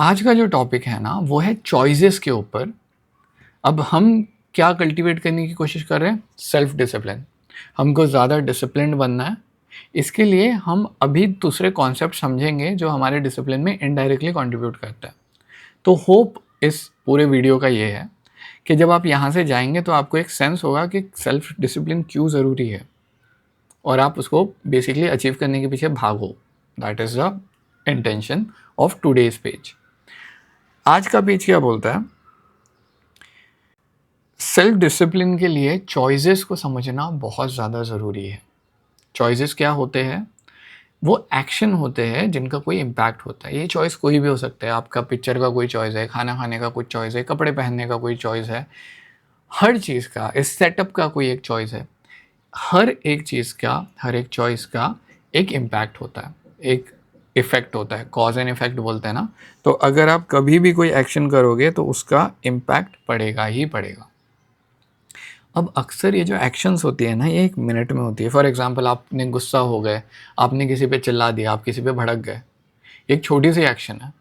आज का जो टॉपिक है ना वो है चॉइसेस के ऊपर। अब हम क्या कल्टीवेट करने की कोशिश कर रहे हैं? Self discipline. हमको ज़्यादा डिसिप्लिन्ड बनना है। इसके लिए हम अभी दूसरे कॉन्सेप्ट समझेंगे जो हमारे डिसिप्लिन में इनडायरेक्टली कंट्रीब्यूट करता है। तो होप इस पूरे वीडियो का ये है कि जब आप यहाँ से जाएंगे तो आपको एक सेंस होगा कि सेल्फ डिसिप्लिन क्यों ज़रूरी है और आप उसको बेसिकली अचीव करने के पीछे भागो। That is the intention of today's page. आज का पेज क्या बोलता है? सेल्फ डिसिप्लिन के लिए चॉइसेस को समझना बहुत ज़्यादा ज़रूरी है। चॉइसेस क्या होते हैं? वो एक्शन होते हैं जिनका कोई इम्पैक्ट होता है। ये चॉइस कोई भी हो सकता है। आपका पिक्चर का कोई चॉइस है, खाना खाने का कोई चॉइस है, कपड़े पहनने का कोई चॉइस है, हर चीज़ का, इस सेटअप का कोई एक चॉइस है। हर एक चीज़ का, हर एक चॉइस का एक इम्पैक्ट होता है, एक इफ़ेक्ट होता है। कॉज एंड इफ़ेक्ट बोलते हैं ना। तो अगर आप कभी भी कोई एक्शन करोगे तो उसका इम्पैक्ट पड़ेगा ही पड़ेगा। अब अक्सर ये जो एक्शंस होती है ना, ये 1 मिनट में होती है। फॉर एग्ज़ाम्पल, आपने गुस्सा हो गए, आपने किसी पे चिल्ला दिया, आप किसी पे भड़क गए। एक छोटी सी एक्शन है,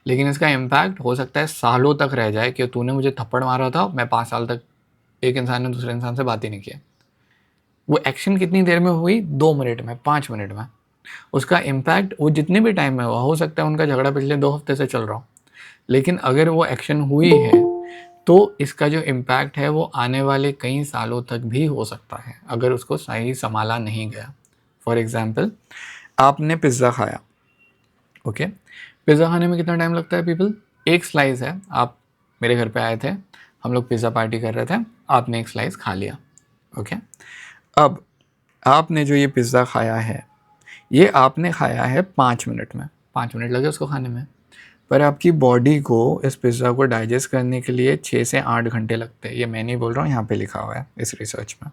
लेकिन इसका इम्पैक्ट हो सकता है सालों तक रह जाए कि तूने मुझे थप्पड़ मारा था, मैं 5 साल तक एक इंसान ने दूसरे इंसान से बात ही नहीं किया। वो एक्शन कितनी देर में हुई? 2 मिनट में, 5 मिनट में। उसका इम्पैक्ट वो जितने भी टाइम में हुआ, हो सकता है उनका झगड़ा पिछले 2 हफ्ते से चल रहा हो, लेकिन अगर वो एक्शन हुई है तो इसका जो इम्पैक्ट है वो आने वाले कई सालों तक भी हो सकता है अगर उसको सही संभाला नहीं गया। फॉर एग्ज़ाम्पल, आपने पिज़्ज़ा खाया। ओके, पिज़्ज़ा खाने में कितना टाइम लगता है पीपल? एक स्लाइस है। आप मेरे घर पे आए थे, हम लोग पिज़्ज़ा पार्टी कर रहे थे, आपने एक स्लाइस खा लिया। ओके, अब आपने जो ये पिज़्ज़ा खाया है, ये आपने खाया है 5 मिनट में। 5 मिनट लगे उसको खाने में, पर आपकी बॉडी को इस पिज़्ज़ा को डाइजेस्ट करने के लिए 6 से 8 घंटे लगते हैं। ये मैं नहीं बोल रहा हूँ, यहाँ पे लिखा हुआ है इस रिसर्च में।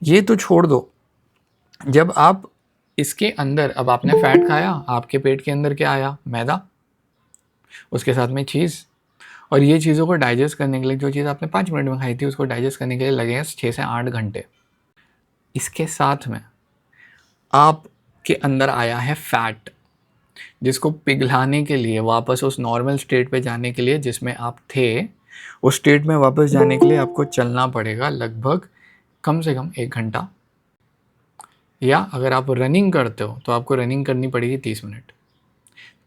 ये तो छोड़ दो, जब आप इसके अंदर, अब आपने फैट खाया, आपके पेट के अंदर क्या आया? मैदा, उसके साथ में चीज़। और ये चीज़ों को डाइजेस्ट करने के लिए, जो चीज़ आपने 5 मिनट में खाई थी, उसको डाइजेस्ट करने के लिए लगे हैं 6 से 8 घंटे। इसके साथ में आपके अंदर आया है फैट, जिसको पिघलाने के लिए, वापस उस नॉर्मल स्टेट पे जाने के लिए जिसमें आप थे, उस स्टेट में वापस जाने के लिए आपको चलना पड़ेगा लगभग कम से कम 1 घंटा, या अगर आप रनिंग करते हो तो आपको रनिंग करनी पड़ेगी 30 मिनट।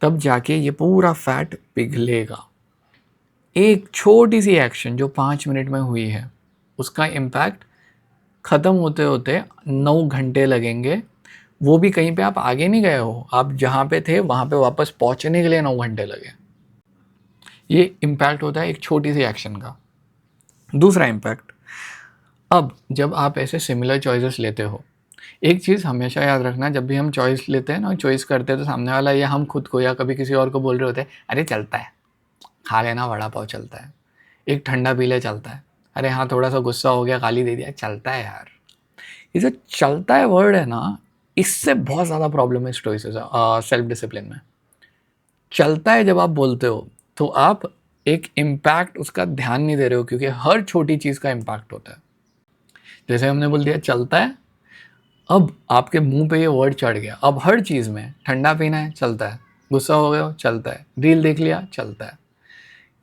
तब जाके ये पूरा फैट पिघलेगा। एक छोटी सी एक्शन जो 5 मिनट में हुई है, उसका इम्पैक्ट ख़त्म होते होते 9 घंटे लगेंगे। वो भी कहीं पे आप आगे नहीं गए हो, आप जहाँ पे थे वहाँ पे वापस पहुँचने के लिए 9 घंटे लगे। ये इम्पैक्ट होता है एक छोटी सी एक्शन का। दूसरा इम्पैक्ट, अब जब आप ऐसे सिमिलर चॉइसेस लेते हो, एक चीज़ हमेशा याद रखना, जब भी हम चॉइस लेते हैं ना, चॉइस करते हैं, तो सामने वाला या हम खुद को या कभी किसी और को बोल रहे होते हैं, अरे चलता है, खा लेना, वड़ा पाव चलता है, एक ठंडा पी ले, चलता है, अरे हाँ थोड़ा सा गुस्सा हो गया, गाली दे दिया, चलता है यार। ये जो चलता है वर्ड है ना, इससे बहुत ज़्यादा प्रॉब्लम है स्टोइसिज्म, सेल्फ डिसिप्लिन में। चलता है जब आप बोलते हो तो आप एक इम्पैक्ट उसका ध्यान नहीं दे रहे हो, क्योंकि हर छोटी चीज़ का इम्पैक्ट होता है। जैसे हमने बोल दिया चलता है, अब आपके मुंह पे ये वर्ड चढ़ गया। अब हर चीज़ में, ठंडा पीना है, चलता है, गुस्सा हो गया हो, चलता है, रील देख लिया, चलता है।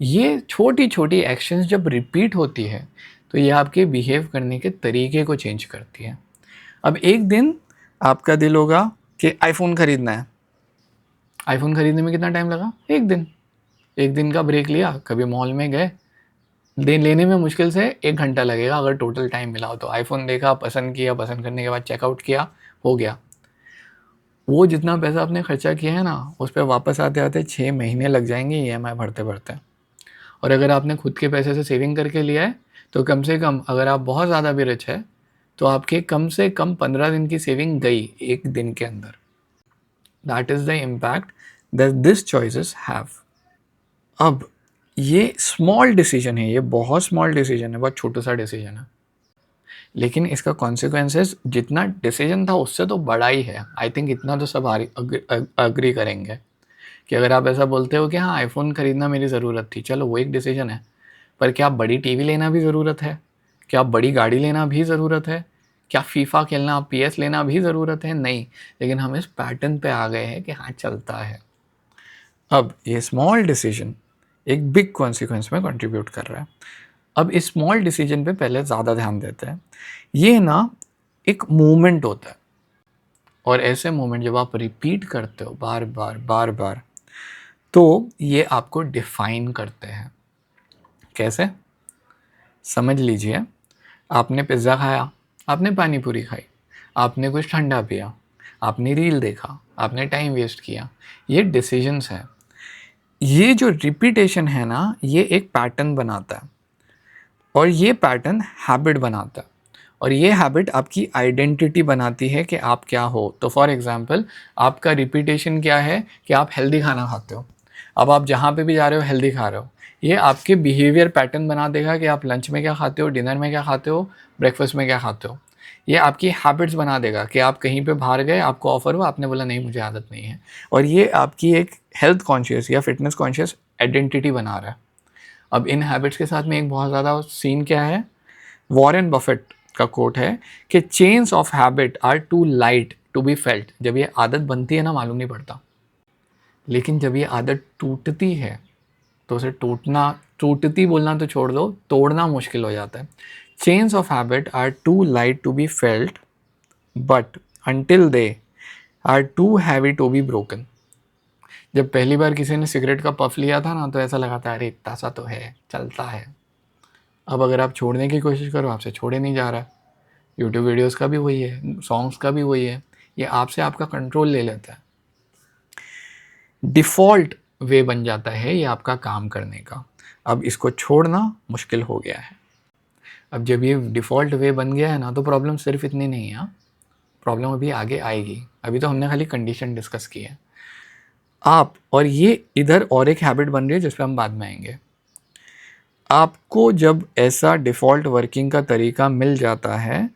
ये छोटी छोटी एक्शंस जब रिपीट होती है तो ये आपके बिहेव करने के तरीके को चेंज करती है। अब एक दिन आपका दिल होगा कि आईफोन खरीदना है। आईफोन खरीदने में कितना टाइम लगा? एक दिन। एक दिन का ब्रेक लिया, कभी मॉल में गए, लेने में मुश्किल से 1 घंटा लगेगा अगर टोटल टाइम मिला हो तो। आईफोन देखा, पसंद किया, पसंद करने के बाद चेकआउट किया, हो गया। वो जितना पैसा आपने खर्चा किया है ना, उस पर वापस आते आते 6 महीने लग जाएंगे ईएमआई भरते भरते। और अगर आपने खुद के पैसे से सेविंग करके लिया है तो कम से कम, अगर आप बहुत ज़्यादा भी रिच है, तो आपके कम से कम 15 दिन की सेविंग गई एक दिन के अंदर। That is the impact that this choices have. अब ये स्मॉल डिसीजन है, ये बहुत स्मॉल डिसीजन है, बहुत छोटा सा डिसीजन है, लेकिन इसका कॉन्सिक्वेंसेस जितना डिसीजन था उससे तो बड़ा ही है। आई थिंक इतना तो सब अग्री करेंगे कि अगर आप ऐसा बोलते हो कि हाँ आईफोन खरीदना मेरी ज़रूरत थी, चलो वो एक डिसीजन है, पर क्या बड़ी टीवी लेना भी ज़रूरत है? क्या बड़ी गाड़ी लेना भी ज़रूरत है? क्या फीफा खेलना, पीएस लेना भी ज़रूरत है? नहीं। लेकिन हम इस पैटर्न पे आ गए हैं कि हाँ चलता है। अब ये स्मॉल डिसीजन एक बिग कॉन्सिक्वेंस में कंट्रीब्यूट कर रहा है। अब इस स्मॉल डिसीजन पे पहले ज़्यादा ध्यान देते हैं। ये ना एक मूवमेंट होता है, और ऐसे मूवमेंट जब आप रिपीट करते हो बार बार बार बार, तो ये आपको डिफाइन करते हैं। कैसे? समझ लीजिए, आपने पिज़्ज़ा खाया, आपने पानी पूरी खाई, आपने कुछ ठंडा पिया, आपने रील देखा, आपने टाइम वेस्ट किया, ये डिसीजंस हैं। ये जो रिपीटेशन है ना, ये एक पैटर्न बनाता है, और ये पैटर्न हैबिट बनाता है, और ये हैबिट आपकी आइडेंटिटी बनाती है कि आप क्या हो। तो फॉर एग्जांपल, आपका रिपीटेशन क्या है कि आप हेल्दी खाना खाते हो। अब आप जहाँ पे भी जा रहे हो हेल्दी खा रहे हो, ये आपके बिहेवियर पैटर्न बना देगा कि आप लंच में क्या खाते हो, डिनर में क्या खाते हो, ब्रेकफास्ट में क्या खाते हो। ये आपकी हैबिट्स बना देगा कि आप कहीं पे बाहर गए, आपको ऑफर हुआ, आपने बोला नहीं मुझे आदत नहीं है, और ये आपकी एक हेल्थ कॉन्शियस या फिटनेस कॉन्शियस आइडेंटिटी बना रहा है। अब इन हैबिट्स के साथ में एक बहुत ज़्यादा सीन क्या है, वॉरेन बफेट का कोट है कि chains of habit are too light to be felt. जब ये आदत बनती है ना, मालूम नहीं पड़ता, लेकिन जब ये आदत टूटती है तो उसे टूटती बोलना तो छोड़ दो, तोड़ना मुश्किल हो जाता है। Chains of habit are too light to be felt, but until they are too heavy to be broken. जब पहली बार किसी ने सिगरेट का पफ लिया था ना, तो ऐसा लगा था अरे इतना सा तो है, चलता है। अब अगर आप छोड़ने की कोशिश करो, आपसे छोड़े नहीं जा रहा। यूट्यूब वीडियोस का भी वही है, सॉन्ग्स का भी वही है, ये आपसे आपका कंट्रोल ले लेता है। डिफ़ॉल्ट वे बन जाता है ये आपका काम करने का। अब इसको छोड़ना मुश्किल हो गया है। अब जब ये डिफ़ॉल्ट वे बन गया है ना, तो प्रॉब्लम सिर्फ इतनी नहीं है, प्रॉब्लम अभी आगे आएगी। अभी तो हमने खाली कंडीशन डिस्कस की है। आप और ये इधर और एक हैबिट बन रही है जिस पे हम बाद में आएंगे। आपको जब ऐसा डिफ़ॉल्ट वर्किंग का तरीका मिल जाता है,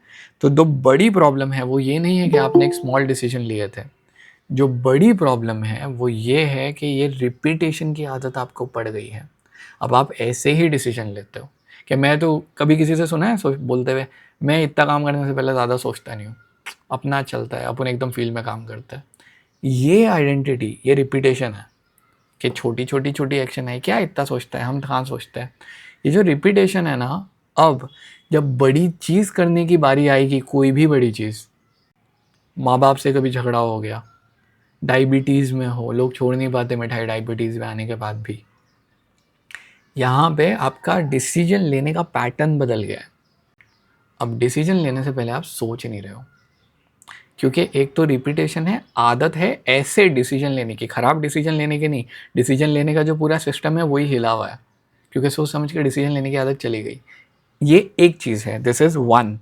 तो जो बड़ी प्रॉब्लम है वो ये नहीं है कि आपने एक स्मॉल डिसीजन लिए थे। जो बड़ी प्रॉब्लम है वो ये है कि ये रिपीटेशन की आदत आपको पड़ गई है। अब आप ऐसे ही डिसीजन लेते हो कि मैं तो, कभी किसी से सुना है बोलते हुए मैं इतना काम करने से पहले ज़्यादा सोचता नहीं हूँ, अपना चलता है, अपन एकदम फील्ड में काम करता है। ये आइडेंटिटी, ये रिपीटेशन है कि छोटी छोटी छोटी एक्शन है, क्या इतना सोचता है, हम कहाँ सोचते हैं। ये जो रिपीटेशन है ना, अब जब बड़ी चीज़ करने की बारी आएगी, कोई भी बड़ी चीज़, माँ बाप से कभी झगड़ा हो गया, डायबिटीज़ में हो, लोग छोड़ नहीं पाते मिठाई डायबिटीज़ में आने के बाद भी, यहाँ पे आपका डिसीजन लेने का पैटर्न बदल गया है। अब डिसीजन लेने से पहले आप सोच नहीं रहे हो, क्योंकि एक तो रिपीटेशन है, आदत है ऐसे डिसीजन लेने की, ख़राब डिसीजन लेने की नहीं। डिसीजन लेने का जो पूरा सिस्टम है वही हिला हुआ है, क्योंकि सोच समझ के डिसीजन लेने की आदत चली गई। ये एक चीज़ है, this is one.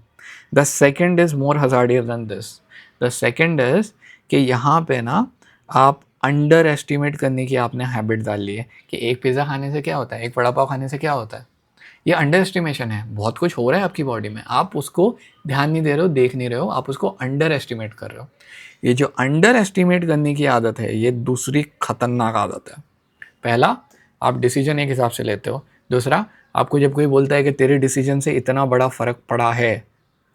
The second is more hazardier than this. The second is कि यहाँ पे ना आप अंडर एस्टिमेट करने की आपने हैबिट डाल ली है कि एक पिज़्ज़ा खाने से क्या होता है, एक वड़ा पाव खाने से क्या होता है। ये अंडर एस्टिमेशन है, बहुत कुछ हो रहा है आपकी बॉडी में, आप उसको ध्यान नहीं दे रहे हो, देख नहीं रहे हो, आप उसको अंडर एस्टिमेट कर रहे हो। ये जो अंडर एस्टिमेट करने की आदत है, ये दूसरी खतरनाक आदत है। पहला, आप डिसीजन एक हिसाब से लेते हो। दूसरा, आपको जब कोई बोलता है कि तेरे डिसीजन से इतना बड़ा फ़र्क पड़ा है,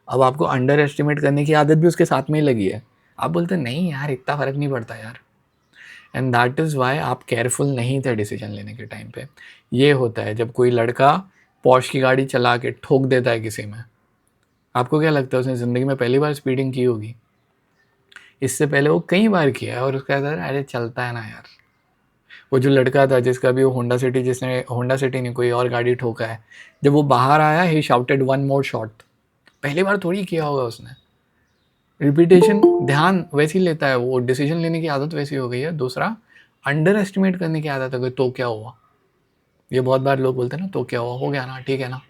अब आपको अंडर एस्टिमेट करने की आदत भी उसके साथ में ही लगी है। आप बोलते हैं नहीं यार इतना फ़र्क नहीं पड़ता यार, एंड दैट इज़ वाई आप केयरफुल नहीं थे डिसीजन लेने के टाइम पे। ये होता है जब कोई लड़का पॉर्श की गाड़ी चला के ठोक देता है किसी में, आपको क्या लगता है उसने ज़िंदगी में पहली बार स्पीडिंग की होगी? इससे पहले वो कई बार किया है, और उसका कहता है अरे चलता है ना यार। वो जो लड़का था जिसका भी वो होंडा सिटी, जिसने होंडा सिटी नहीं कोई और गाड़ी ठोका है, जब वो बाहर आया ही शाउटेड वन मोर शॉट। पहली बार थोड़ी किया होगा उसने। रिपीटेशन ध्यान वैसे ही लेता है, वो डिसीजन लेने की आदत वैसी हो गई है। दूसरा, अंडर एस्टिमेट करने की आदत हो गई, तो क्या हुआ। ये बहुत बार लोग बोलते हैं ना, तो क्या हुआ, हो गया ना, ठीक है ना।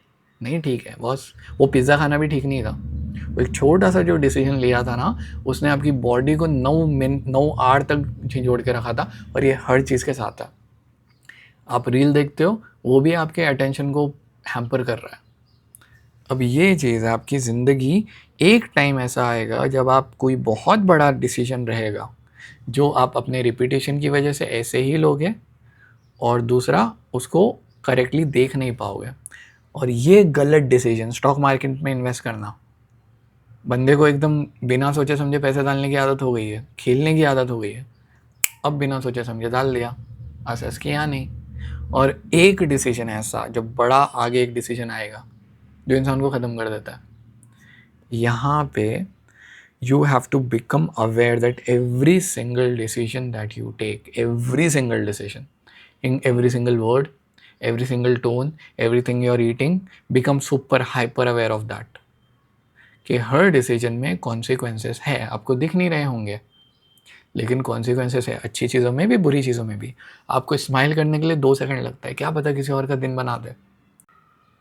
नहीं ठीक है बॉस, वो पिज़्ज़ा खाना भी ठीक नहीं था। वो एक छोटा सा जो डिसीजन लिया था ना, उसने आपकी बॉडी को 9 आवर तक झिझोड़ के रखा था, और ये हर चीज़ के साथ था। आप रील देखते हो, वो भी आपके अटेंशन को हैम्पर कर रहा है। अब ये चीज़ आपकी ज़िंदगी, एक टाइम ऐसा आएगा जब आप कोई बहुत बड़ा डिसीजन रहेगा जो आप अपने रिपीटेशन की वजह से ऐसे ही लोगे, और दूसरा उसको करेक्टली देख नहीं पाओगे। और ये गलत डिसीजन, स्टॉक मार्केट में इन्वेस्ट करना, बंदे को एकदम बिना सोचे समझे पैसे डालने की आदत हो गई है, खेलने की आदत हो गई है। अब बिना सोचे समझे डाल दिया, असेस किया नहीं। और एक डिसीजन ऐसा जो बड़ा आगे एक डिसीजन आएगा जो इंसान को ख़त्म कर देता है। यहाँ पे you have to become aware that every single decision that you take, every single decision, in every single word, every single tone, everything you're eating, become super hyper aware of that कि हर decision में consequences है, आपको दिख नहीं रहे होंगे लेकिन consequences है, अच्छी चीज़ों में भी बुरी चीज़ों में भी। आपको स्माइल करने के लिए 2 सेकंड लगता है, क्या पता किसी और का दिन बना दे।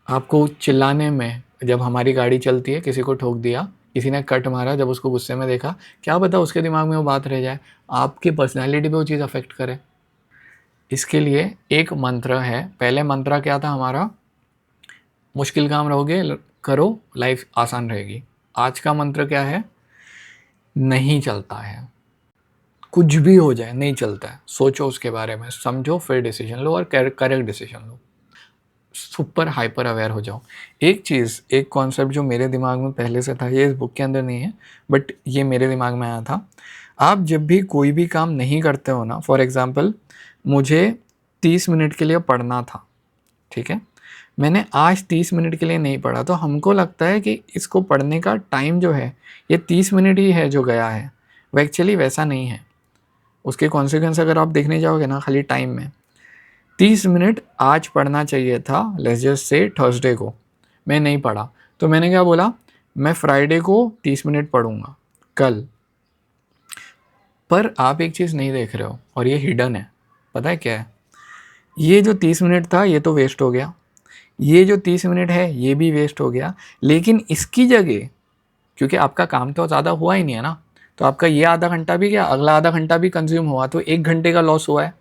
आपको चिल्लाने में, जब हमारी गाड़ी चलती है, किसी को ठोक दिया, किसी ने कट मारा, जब उसको गुस्से में देखा, क्या पता उसके दिमाग में वो बात रह जाए, आपकी पर्सनैलिटी पे वो चीज़ अफेक्ट करे। इसके लिए एक मंत्र है। पहले मंत्र क्या था हमारा, मुश्किल काम रहोगे करो, लाइफ आसान रहेगी। आज का मंत्र क्या है, नहीं चलता है, कुछ भी हो जाए नहीं चलता है, सोचो उसके बारे में, समझो, फिर डिसीजन लो और करेक्ट डिसीजन लो। सुपर हाइपर अवेयर हो जाओ। एक चीज़, एक कॉन्सेप्ट जो मेरे दिमाग में पहले से था, ये इस बुक के अंदर नहीं है बट ये मेरे दिमाग में आया था। आप जब भी कोई भी काम नहीं करते हो ना, फॉर एग्ज़ाम्पल मुझे 30 मिनट के लिए पढ़ना था, ठीक है, मैंने आज 30 मिनट के लिए नहीं पढ़ा, तो हमको लगता है कि इसको पढ़ने का टाइम जो है ये 30 मिनट ही है जो गया है। वो एक्चुअली वैसा नहीं है। उसके कॉन्सिक्वेंस अगर आप देखने जाओगे ना खाली टाइम में, 30 मिनट आज पढ़ना चाहिए था, लेट्स जस्ट से थर्सडे को, मैं नहीं पढ़ा, तो मैंने क्या बोला, मैं फ्राइडे को 30 मिनट पढ़ूंगा कल। पर आप एक चीज़ नहीं देख रहे हो और ये हिडन है, पता है क्या है, ये जो 30 मिनट था ये तो वेस्ट हो गया, ये जो 30 मिनट है ये भी वेस्ट हो गया, लेकिन इसकी जगह, क्योंकि आपका काम तो ज़्यादा हुआ ही नहीं है ना, तो आपका ये आधा घंटा भी क्या, अगला आधा घंटा भी कंज्यूम हुआ, तो 1 घंटे का लॉस हुआ है।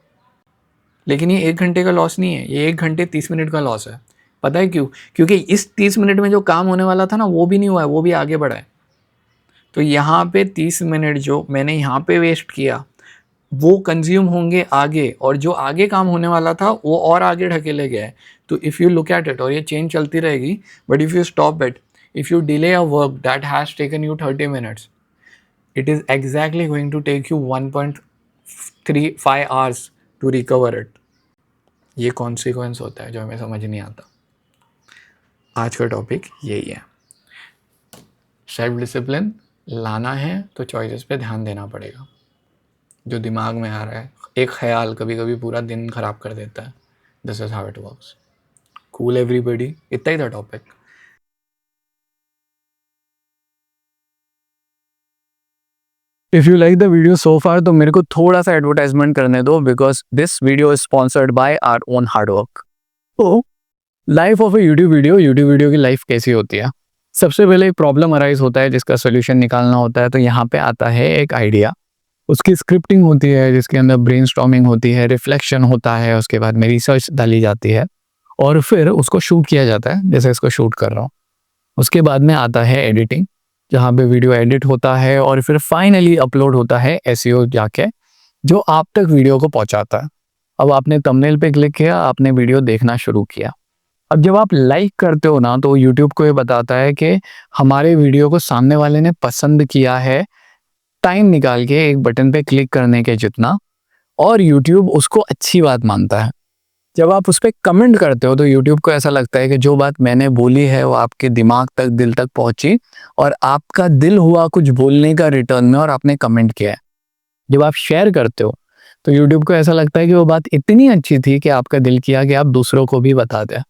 लेकिन ये 1 घंटे का लॉस नहीं है, ये 1 घंटे 30 मिनट का लॉस है। पता है क्यों? क्योंकि इस 30 मिनट में जो काम होने वाला था ना वो भी नहीं हुआ है, वो भी आगे बढ़ा है। तो यहाँ पे 30 मिनट जो मैंने यहाँ पे वेस्ट किया वो कंज्यूम होंगे आगे, और जो आगे काम होने वाला था वो और आगे ढकेले गया है। तो if you look at it, और ये चेंज चलती रहेगी, but if you stop it, if you delay a work that has taken you 30 minutes, it is exactly going to take you 1.35 hours to recover it। ये consequence होता है जो हमें समझ नहीं आता। आज का टॉपिक यही है। सेल्फ डिसिप्लिन लाना है तो चॉइसेस पे ध्यान देना पड़ेगा। जो दिमाग में आ रहा है, एक ख्याल कभी कभी पूरा दिन खराब कर देता है। This is how it works. Cool everybody, इतना ही था topic. If you like the video so far तो मेरे को थोड़ा सा एडवर्टाइजमेंट करने दो, because this video is sponsored by our own hard work. तो life of a YouTube video की लाइफ कैसी होती है? सबसे पहले एक प्रॉब्लम अराइज होता है जिसका सोल्यूशन निकालना होता है, तो यहाँ पे आता है एक आइडिया, उसकी स्क्रिप्टिंग होती है जिसके अंदर ब्रेनस्टॉर्मिंग होती है, रिफ्लेक्शन होता है, उसके बाद में रिसर्च डाली जाती है और फिर उसको शूट किया जाता है, जैसे इसको शूट कर रहा हूँ। उसके बाद में आता है एडिटिंग, जहाँ पे वीडियो एडिट होता है और फिर फाइनली अपलोड होता है एसईओ जाके, जो आप तक वीडियो को पहुंचाता है। अब आपने थंबनेल पे क्लिक किया, आपने वीडियो देखना शुरू किया। अब जब आप लाइक करते हो ना, तो यूट्यूब को ये बताता है कि हमारे वीडियो को सामने वाले ने पसंद किया है, टाइम निकाल के एक बटन पे क्लिक करने के जितना, और यूट्यूब उसको अच्छी बात मानता है। जब आप उस पर कमेंट करते हो तो यूट्यूब को ऐसा लगता है कि जो बात मैंने बोली है वो आपके दिमाग तक, दिल तक पहुंची और आपका दिल हुआ कुछ बोलने का रिटर्न में और आपने कमेंट किया है। जब आप शेयर करते हो तो यूट्यूब को ऐसा लगता है कि वो बात इतनी अच्छी थी कि आपका दिल किया कि आप दूसरों को भी बता दें।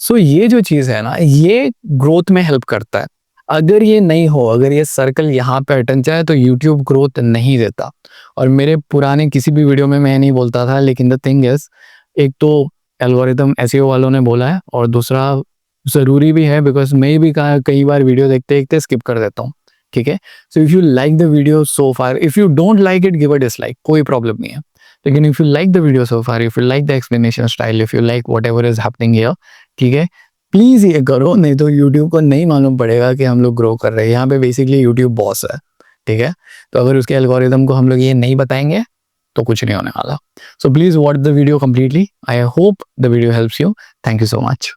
सो ये जो चीज़ है ना, ये ग्रोथ में हेल्प करता है। अगर ये नहीं हो, अगर ये सर्कल यहाँ पे अटक जाए तो यूट्यूब ग्रोथ नहीं देता। और मेरे पुराने किसी भी वीडियो में मैं नहीं बोलता था, लेकिन द थिंग इज, एक तो एल्गोरिथम एसईओ वालों ने बोला है और दूसरा ज़रूरी भी है, बिकॉज मैं भी कई बार वीडियो देखते देखते स्किप कर देता हूँ। ठीक है, so if you like the video so far, if you don't like it, give a dislike, कोई प्रॉब्लम नहीं है। लेकिन if you like the video so far, if you like the explanation style, if you like what ever is happening here, ठीक है, please ये करो, नहीं तो यूट्यूब को नहीं मालूम पड़ेगा कि हम लोग ग्रो कर रहे हैं। यहाँ पे बेसिकली यूट्यूब बॉस है, ठीक है। तो अगर उसके एल्गोरिथम को हम लोग ये नहीं बताएंगे तो कुछ नहीं होने वाला। So please watch the video completely. I hope the video helps you. Thank you so much.